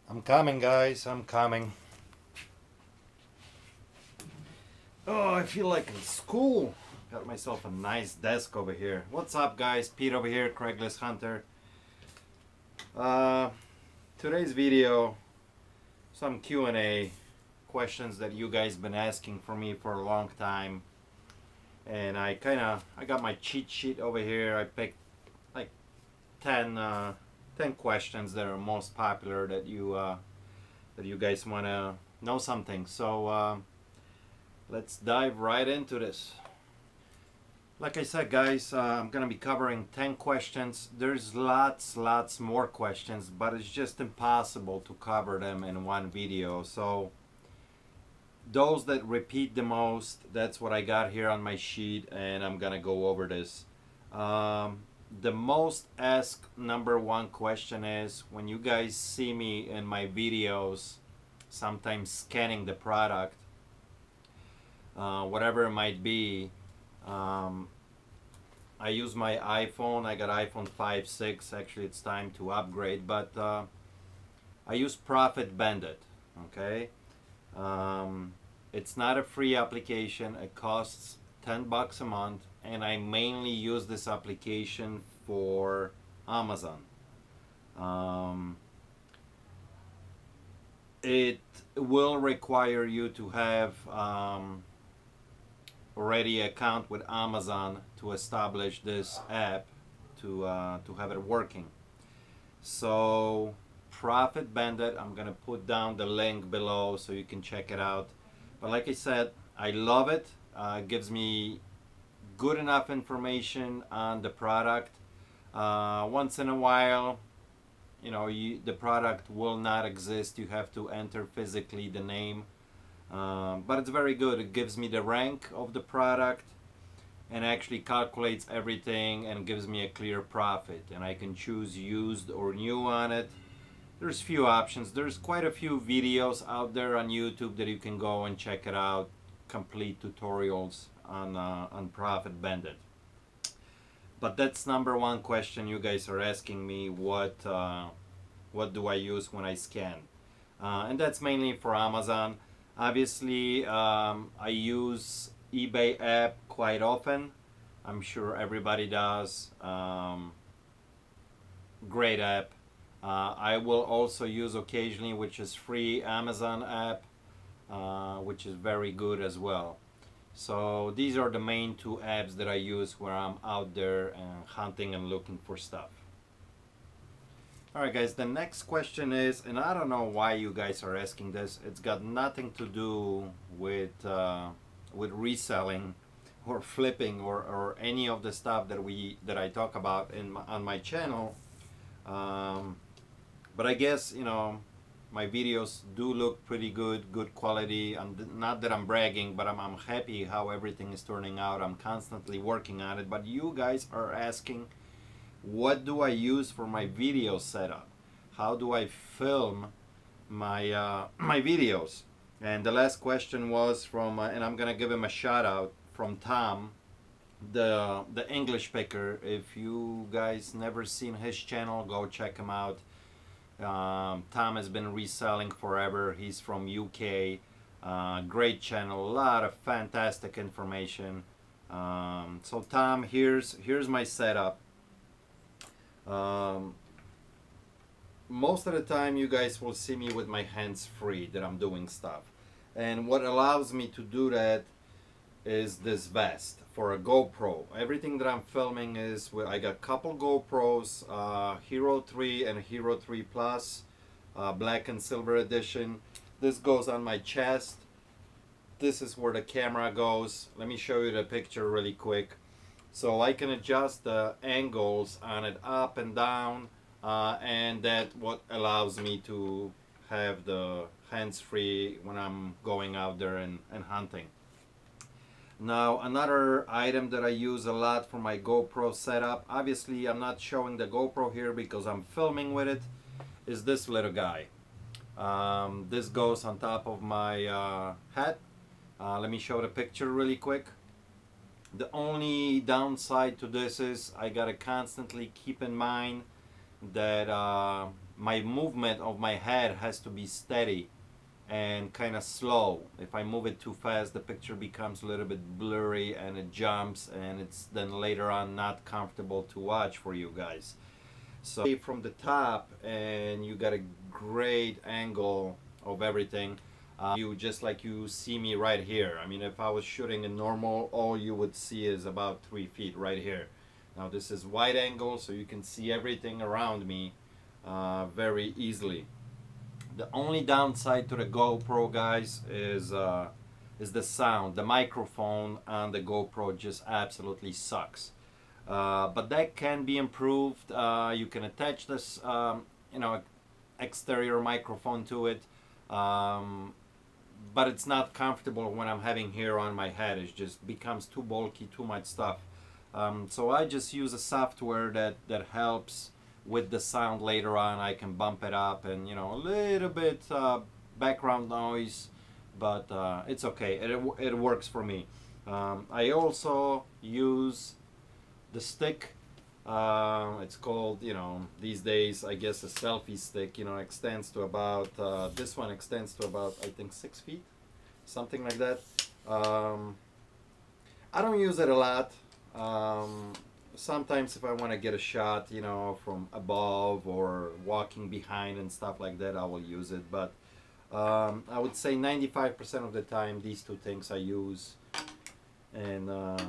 I'm coming, guys. I'm coming. Oh, I feel like in school. Got myself a nice desk over here. What's up, guys? Pete over here, Craigslist Hunter. Today's video, some Q&A questions that you guys been asking for me for a long time. And I got my cheat sheet over here. I picked like 10 questions that are most popular that you guys want to know something. So let's dive right into this. Like I said, guys, I'm gonna be covering 10 questions. There's lots more questions, but it's just impossible to cover them in one video. So those that repeat the most, that's what I got here on my sheet, and I'm gonna go over this. The most asked number one question is, when you guys see me in my videos sometimes scanning the product, whatever it might be, I use my iPhone. I got iPhone 5, 6. Actually, it's time to upgrade, but I use Profit Bandit. Okay, it's not a free application. It costs $10 a month, and I mainly use this application for Amazon. It will require you to have already an account with Amazon to establish this app to have it working. So Profit Bandit, I'm gonna put down the link below so you can check it out. But like I said, I love it. It gives me good enough information on the product. Once in a while, you know, the product will not exist. You have to enter physically the name. But it's very good. It gives me the rank of the product and actually calculates everything and gives me a clear profit. And I can choose used or new on it. There's few options. There's quite a few videos out there on YouTube that you can go and check it out. Complete tutorials on Profit Bandit. But that's number one question you guys are asking me. What do I use when I scan? And that's mainly for Amazon. Obviously, I use eBay app quite often. I'm sure everybody does. Great app. I will also use occasionally, which is free, Amazon app, which is very good as well. So these are the main two apps that I use where I'm out there and hunting and looking for stuff. Alright guys, the next question is, and I don't know why you guys are asking this, it's got nothing to do with reselling or flipping or any of the stuff that I talk about on my channel. But I guess, you know, my videos do look pretty good quality, and not that I'm bragging, but I'm happy how everything is turning out. I'm constantly working on it, but you guys are asking, what do I use for my video setup? How do I film my my videos? And the last question was from, and I'm gonna give him a shout out, from Tom, the English picker. If you guys never seen his channel, go check him out. Tom has been reselling forever. He's from UK. Great channel, a lot of fantastic information. So Tom, here's my setup. Most of the time you guys will see me with my hands free, that I'm doing stuff, and what allows me to do that is this vest for a GoPro. Everything that I'm filming is with, I got a couple GoPros, Hero 3 and Hero 3 Plus, black and silver edition. This goes on my chest. This is where the camera goes. Let me show you the picture really quick. So I can adjust the angles on it up and down, and that what allows me to have the hands free when I'm going out there and hunting. Now another item that I use a lot for my GoPro setup, obviously I'm not showing the GoPro here because I'm filming with it, is this little guy. This goes on top of my hat. Let me show the picture really quick. The only downside to this is I gotta constantly keep in mind that my movement of my head has to be steady and kind of slow. If I move it too fast, the picture becomes a little bit blurry and it jumps, and it's then later on not comfortable to watch for you guys. So from the top, and you got a great angle of everything. You just like you see me right here. I mean, if I was shooting in normal, all you would see is about 3 feet right here. Now this is wide angle, so you can see everything around me very easily. The only downside to the GoPro, guys, is the sound. The microphone on the GoPro just absolutely sucks. But that can be improved. You can attach this, you know, exterior microphone to it, but it's not comfortable when I'm having here on my head. It just becomes too bulky, too much stuff. So I just use a software that helps with the sound later on. I can bump it up and, you know, a little bit background noise, but it's okay. It works for me. I also use the stick. It's called, you know, these days, I guess, a selfie stick. You know, extends to about, this one extends to about, I think, 6 feet, something like that. I don't use it a lot. Sometimes if I want to get a shot, you know, from above or walking behind and stuff like that, I will use it. But I would say 95% of the time, these two things I use, and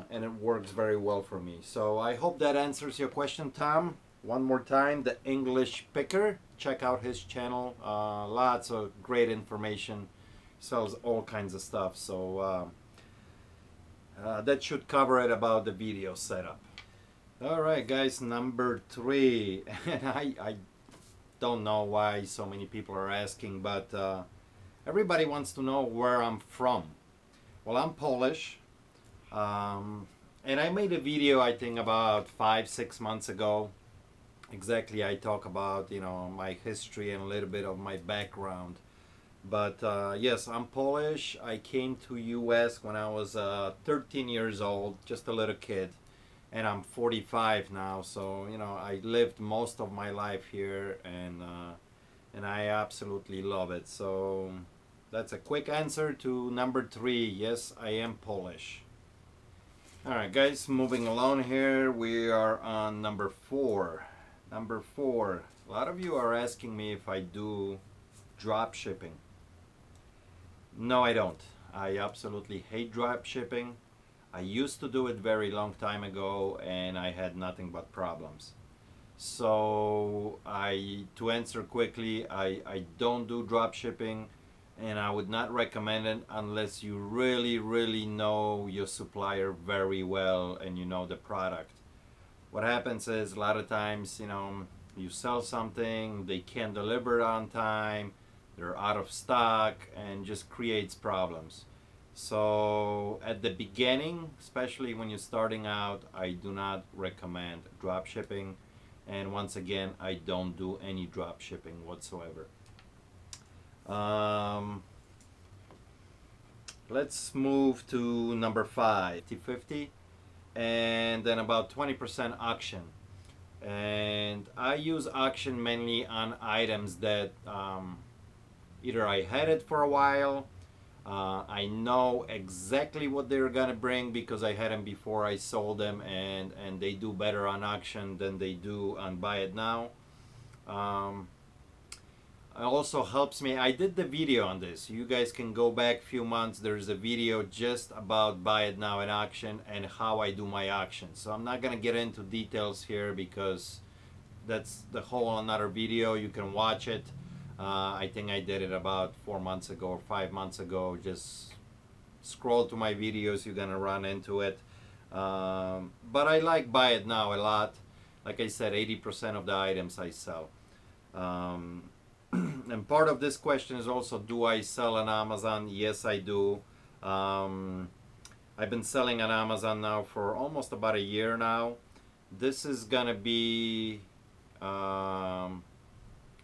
it works very well for me. So I hope that answers your question, Tom. One more time, the English Picker. Check out his channel. Lots of great information. Sells all kinds of stuff. So that should cover it about the video setup. All right, guys, number 3. And I don't know why so many people are asking, but everybody wants to know where I'm from. Well, I'm Polish. And I made a video, I think, about 5-6 months ago. Exactly, I talk about, you know, my history and a little bit of my background. But yes, I'm Polish. I came to US when I was 13 years old, just a little kid. And I'm 45 now, so, you know, I lived most of my life here, and I absolutely love it. So that's a quick answer to number 3. Yes, I am Polish. Alright, guys, moving along here, we are on number 4. Number 4, a lot of you are asking me if I do drop shipping. No, I don't. I absolutely hate drop shipping. I used to do it very long time ago, and I had nothing but problems. So to answer quickly, I don't do drop shipping, and I would not recommend it unless you really know your supplier very well and you know the product. What happens is a lot of times, you know, you sell something, they can't deliver on time, they're out of stock, and just creates problems. So at the beginning, especially when you're starting out, I do not recommend drop shipping. And once again, I don't do any drop shipping whatsoever. Let's move to number 5, 50/50, and then about 20% auction. And I use auction mainly on items that either I had it for a while, I know exactly what they're gonna bring because I had them before I sold them, and they do better on auction than they do on Buy It Now. It also helps me. I did the video on this. You guys can go back a few months. There's a video just about Buy It Now in auction and how I do my auctions. So I'm not gonna get into details here because that's the whole another video. You can watch it. I think I did it about 4 months ago or 5 months ago. Just scroll to my videos, you're gonna run into it. But I like Buy It Now a lot. Like I said, 80% of the items I sell. And part of this question is also, do I sell on Amazon? Yes, I do. I've been selling on Amazon now for almost about a year now. This is gonna be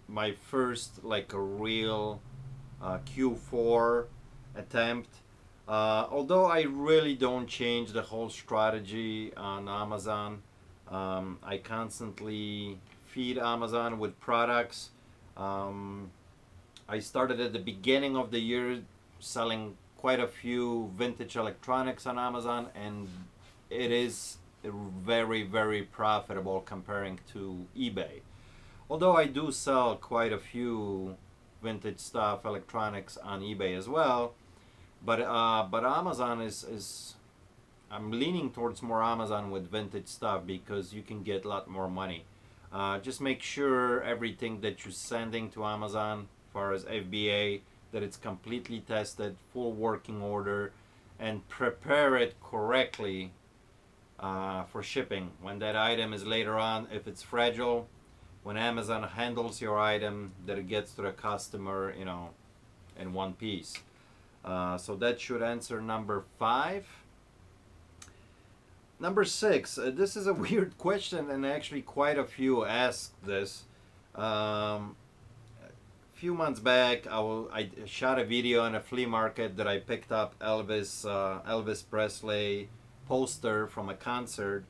my first like a real Q4 attempt. Although I really don't change the whole strategy on Amazon. I constantly feed Amazon with products. Um, I started at the beginning of the year selling quite a few vintage electronics on Amazon, and it is very, very profitable comparing to eBay. Although I do sell quite a few vintage stuff, electronics on eBay as well, but Amazon is I'm leaning towards more Amazon with vintage stuff because you can get a lot more money. Just make sure everything that you're sending to Amazon, as far as FBA, that it's completely tested, full working order, and prepare it correctly for shipping. When that item is later on, if it's fragile, when Amazon handles your item, that it gets to the customer, in one piece. So that should answer number 5. Number 6, this is a weird question, and actually quite a few asked this. A few months back, I shot a video in a flea market that I picked up Elvis Presley poster from a concert,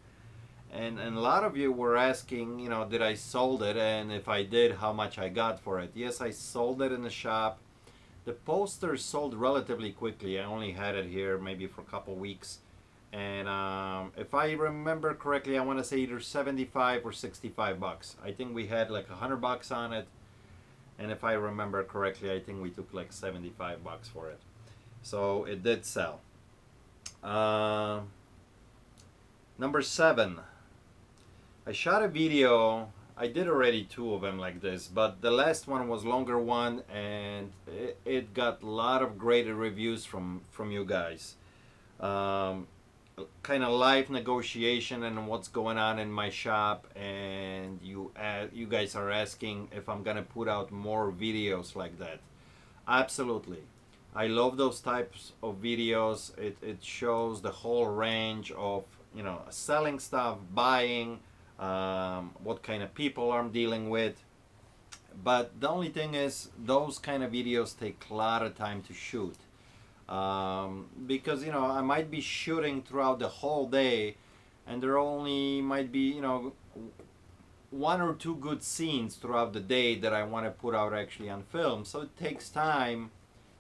and a lot of you were asking, did I sold it, and if I did, how much I got for it. Yes, I sold it in the shop. The poster sold relatively quickly. I only had it here maybe for a couple weeks. And if I remember correctly, I want to say either 75 or 65 bucks. I think we had like $100 on it, and if I remember correctly, I think we took like 75 bucks for it. So it did sell. Number 7, I shot a video. I did already 2 of them like this, but the last one was longer one, and it got a lot of great reviews from you guys. Kind of live negotiation and what's going on in my shop, and you guys are asking if I'm gonna put out more videos like that. Absolutely, I love those types of videos. It shows the whole range of selling stuff, buying, what kind of people I'm dealing with. But the only thing is, those kind of videos take a lot of time to shoot. Because I might be shooting throughout the whole day, and there only might be 1 or 2 good scenes throughout the day that I want to put out actually on film. So it takes time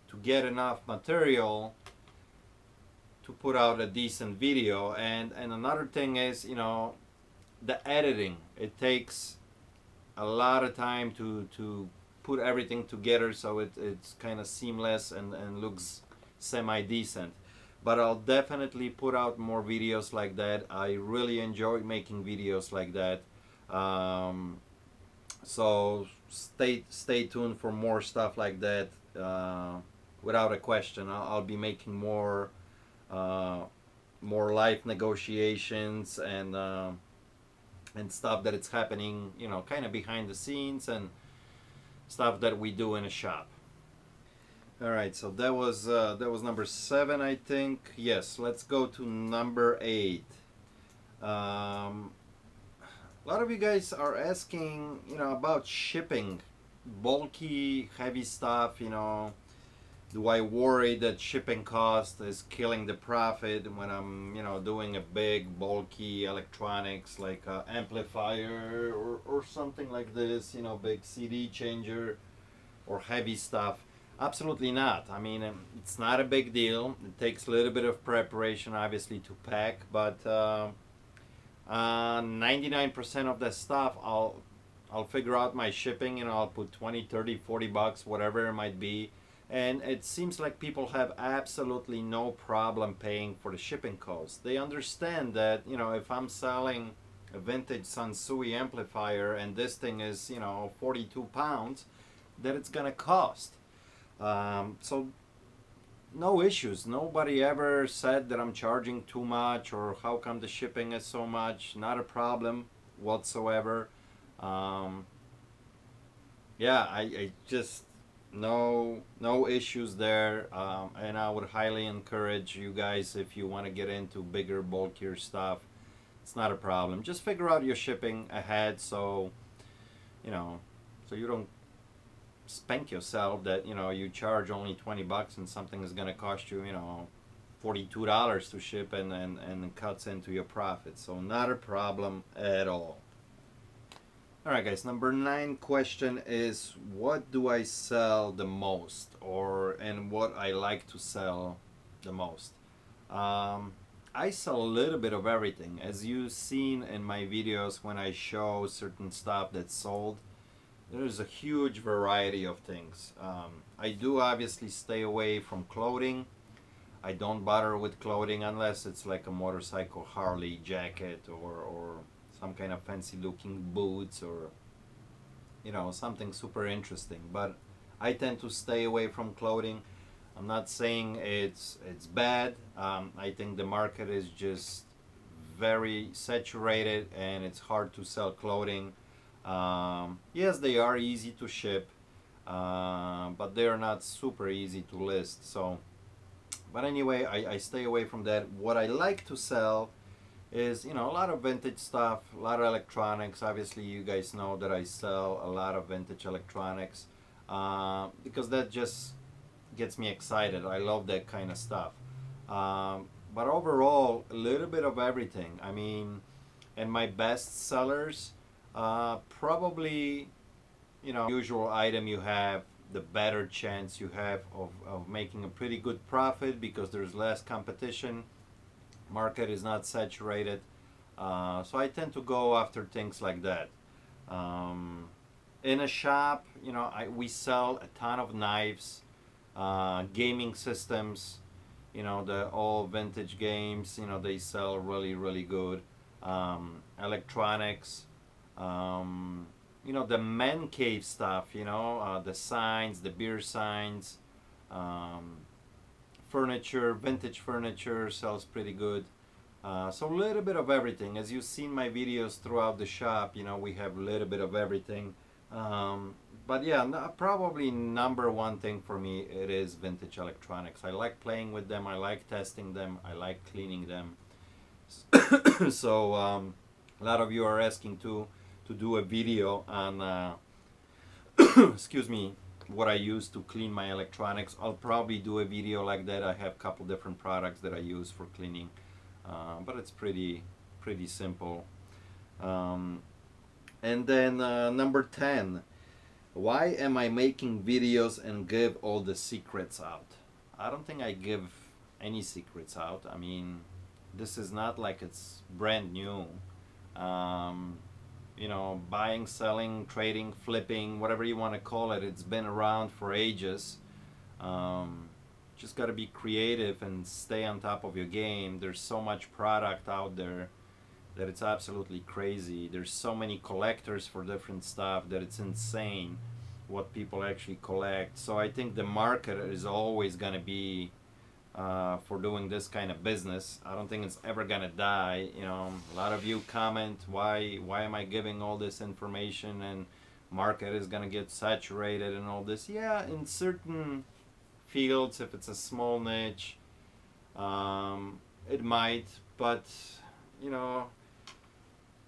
to get enough material to put out a decent video. And another thing is, the editing. It takes a lot of time to put everything together so it's kind of seamless and looks semi-decent. But I'll definitely put out more videos like that. I really enjoy making videos like that. So stay tuned for more stuff like that. Without a question, I'll be making more live negotiations and stuff that it's happening, kind of behind the scenes, and stuff that we do in a shop. All right, so that was number 7, I think. Yes, let's go to number 8. A lot of you guys are asking, about shipping, bulky, heavy stuff. Do I worry that shipping cost is killing the profit when I'm, doing a big, bulky electronics like an amplifier or something like this, big CD changer or heavy stuff? Absolutely not. I mean, it's not a big deal. It takes a little bit of preparation, obviously, to pack, but 99% of the stuff I'll figure out my shipping, I'll put 20, 30, 40 bucks, whatever it might be. And it seems like people have absolutely no problem paying for the shipping costs. They understand that, if I'm selling a vintage Sansui amplifier and this thing is, 42 pounds, that it's gonna cost. So no issues. Nobody ever said that I'm charging too much or how come the shipping is so much. Not a problem whatsoever. Yeah, I just no issues there. And I would highly encourage you guys, if you want to get into bigger, bulkier stuff, it's not a problem. Just figure out your shipping ahead, so so you don't spank yourself that you charge only 20 bucks and something is going to cost you $42 to ship, and cuts into your profit. So not a problem at all. All right, guys. Number 9 question is, what do I sell the most, or and what I like to sell the most? Um, I sell a little bit of everything. As you've seen in my videos when I show certain stuff that's sold, there's a huge variety of things. I do obviously stay away from clothing. I don't bother with clothing unless it's like a motorcycle Harley jacket, or some kind of fancy looking boots, or something super interesting. But I tend to stay away from clothing. I'm not saying it's bad. I think the market is just very saturated and it's hard to sell clothing. Yes, they are easy to ship, but they are not super easy to list. So, but anyway, I stay away from that. What I like to sell is, a lot of vintage stuff, a lot of electronics. Obviously, you guys know that I sell a lot of vintage electronics, because that just gets me excited. I love that kind of stuff. But overall, a little bit of everything. I mean, and my best sellers, probably, usual item you have, the better chance you have of making a pretty good profit because there's less competition. Market is not saturated. So I tend to go after things like that. In a shop, we sell a ton of knives, gaming systems, the all vintage games, they sell really, really good. Electronics, the man cave stuff, the signs, the beer signs, furniture, vintage furniture sells pretty good. So a little bit of everything. As you've seen my videos throughout the shop, we have a little bit of everything. But yeah, probably number one thing for me, it is vintage electronics. I like playing with them. I like testing them. I like cleaning them. So a lot of you are asking to do a video on, excuse me, what I use to clean my electronics. I'll probably do a video like that. I have a couple different products that I use for cleaning, but it's pretty simple. And then number 10, why am I making videos and give all the secrets out? I don't think I give any secrets out. I mean, this is not like it's brand new. Buying, selling, trading, flipping, whatever you want to call it, it's been around for ages. Just got to be creative and stay on top of your game. There's so much product out there that it's absolutely crazy. There's so many collectors for different stuff that it's insane what people actually collect. So I think the market is always going to be for doing this kind of business. I don't think it's ever gonna die. A lot of you comment, why am I giving all this information, and market is gonna get saturated and all this. Yeah, in certain fields, if it's a small niche, it might, but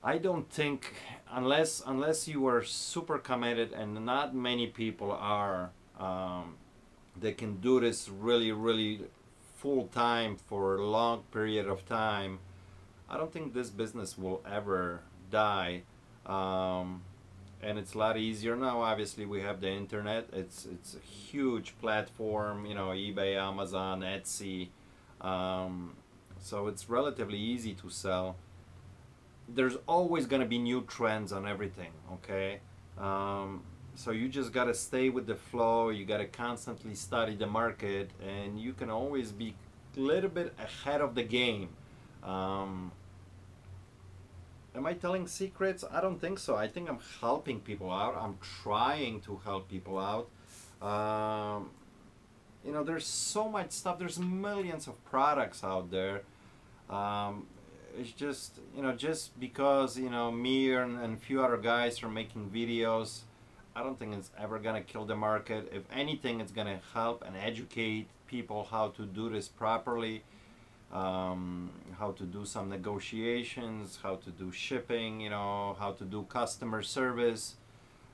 I don't think, unless you are super committed, and not many people are, they can do this really, really full time for a long period of time. I don't think this business will ever die. And it's a lot easier now. Obviously, we have the internet. It's a huge platform. eBay, Amazon, Etsy. So it's relatively easy to sell. There's always going to be new trends on everything. Okay. So you just got to stay with the flow. You got to constantly study the market, and you can always be a little bit ahead of the game. Am I telling secrets? I don't think so. I think I'm helping people out. I'm trying to help people out. There's so much stuff. There's millions of products out there. It's just, just because, me and a few other guys are making videos, I don't think it's ever gonna kill the market. If anything, it's gonna help and educate people how to do this properly, how to do some negotiations, how to do shipping, how to do customer service.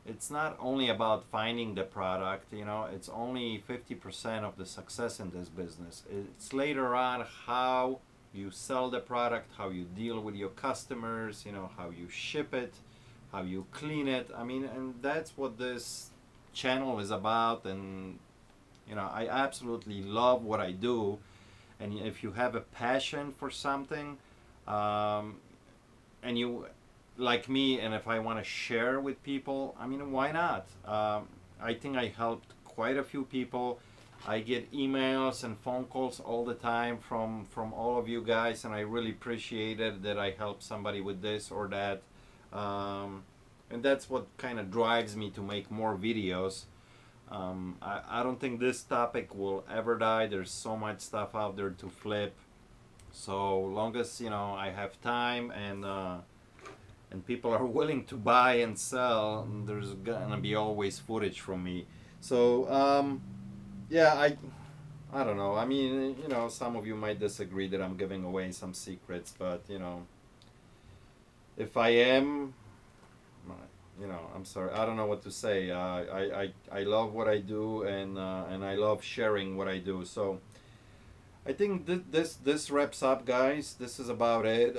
It's not only about finding the product, it's only 50% of the success in this business. It's later on how you sell the product, how you deal with your customers, how you ship it, how you clean it. I mean, and that's what this channel is about. And you know, I absolutely love what I do. And if you have a passion for something, um, and you like me, and if I want to share with people, I mean, why not? I think I helped quite a few people. I get emails and phone calls all the time from all of you guys, and I really appreciate it that I help somebody with this or that. And that's what kind of drives me to make more videos. I don't think this topic will ever die. There's so much stuff out there to flip. So long as, you know, I have time and people are willing to buy and sell, there's gonna be always footage from me. So yeah, I don't know. I mean, you know, some of you might disagree that I'm giving away some secrets, but you know, if I am, you know, I'm sorry. I don't know what to say. I love what I do, and I love sharing what I do. So I think this wraps up, guys. This is about it.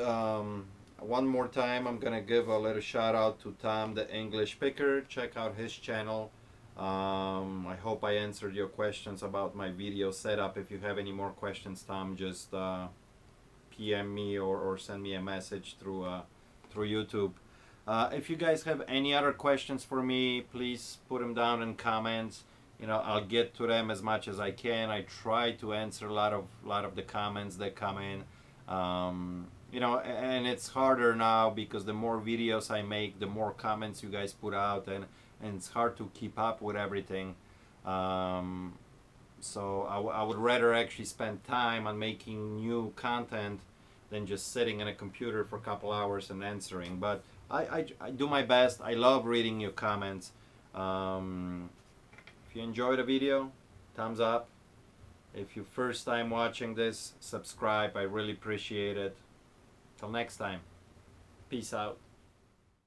One more time, I'm gonna give a little shout out to Tom the English Picker. Check out his channel. I hope I answered your questions about my video setup. If you have any more questions, Tom, just PM me or send me a message through YouTube. If you guys have any other questions for me, please put them down in comments. You know, I'll get to them as much as I can. I try to answer a lot of the comments that come in. You know, and it's harder now because the more videos I make, the more comments you guys put out, and it's hard to keep up with everything. So I would rather actually spend time on making new content than just sitting in a computer for a couple hours and answering. But I do my best. I love reading your comments. If you enjoyed the video, thumbs up. If you first time watching this, subscribe. I really appreciate it. Till next time, peace out.